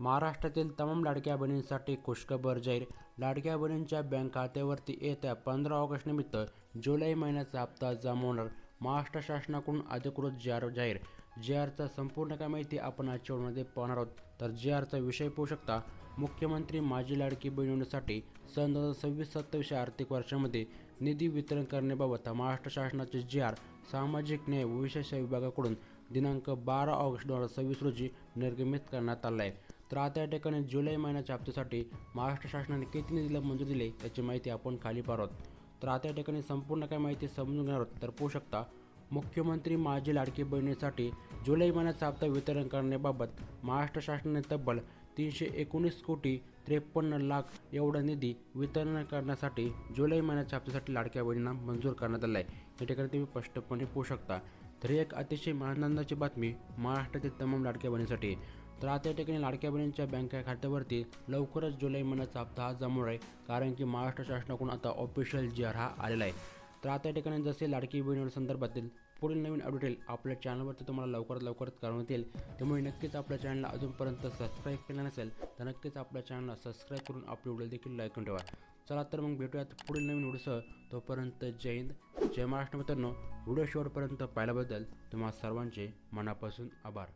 महाराष्ट्रातील तमाम लाडक्या बहिणींसाठी खुशखबर जाहीर. लाडक्या बहिणींच्या बँक खात्यावरती येत्या 15 ऑगस्ट निमित्त जुलै महिन्याचा हप्ता जमा होणार. महाराष्ट्र शासनाकडून अधिकृत जी.आर. जाहीर. जी.आरचा संपूर्ण काय माहिती आपण आजच्या व्हिडिओमध्ये पाहणार आहोत. तर जी.आरचा विषय पाहू शकता. मुख्यमंत्री माझी लाडकी बहिणींसाठी सन 2026-27 आर्थिक वर्षामध्ये निधी वितरण करण्याबाबत महाराष्ट्र शासनाचे जी.आर. सामाजिक न्याय व विशेष विभागाकडून दिनांक 12 ऑगस्ट 2026 रोजी निर्गमित करण्यात आला आहे. तर आता या ठिकाणी जुलै महिन्याच्या हप्त्यासाठी महाराष्ट्र शासनाने किती निधीला मंजुरी दिली याची माहिती आपण खाली पाहत आहोत. तर आता या ठिकाणी संपूर्ण काय माहिती समजून घेणार आहोत. तर पाहू शकता. मुख्यमंत्री माझी लाडकी बहिणीसाठी जुलै महिन्याचा हप्ता वितरण करण्याबाबत महाराष्ट्र शासनाने तब्बल 319 कोटी 53 लाख एवढा निधी वितरण करण्यासाठी जुलै महिन्याच्या हप्त्यासाठी लाडक्या बहिणींना मंजूर करण्यात आला आहे. या ठिकाणी तुम्ही स्पष्टपणे पाहू शकता. तर ही एक अतिशय आनंदाची बातमी महाराष्ट्रातील तमाम लाडक्या बहिणींसाठी. तर आता या ठिकाणी लाडक्या बहिणींच्या बँक खात्यावरती लवकरच जुलै महिन्याचा हप्ता हा जमा होणार आहे, कारण की महाराष्ट्र शासनाकडून आता ऑफिशियल जी.आर. हा आलेला आहे. तर आता या ठिकाणी जसे लाडकी बहिणींसंदर्भातील पुढील नवीन अपडेट आपल्या चॅनलवरती तुम्हाला लवकरात करण्यात येईल. त्यामुळे नक्कीच आपल्या चॅनलला अजूनपर्यंत सबस्क्राईब केलं नसेल तर नक्कीच आपल्या चॅनलला सबस्क्राईब करून आपले व्हिडिओ देखील लाईक करून ठेवा. चला तर मग भेटूयात पुढील नवीन व्हिडिओसह. तोपर्यंत जय हिंद, जय महाराष्ट्र मित्रांनो. व्हिडिओ शेवटपर्यंत पाहिल्याबद्दल तुम्हा सर्वांचे मनापासून आभार.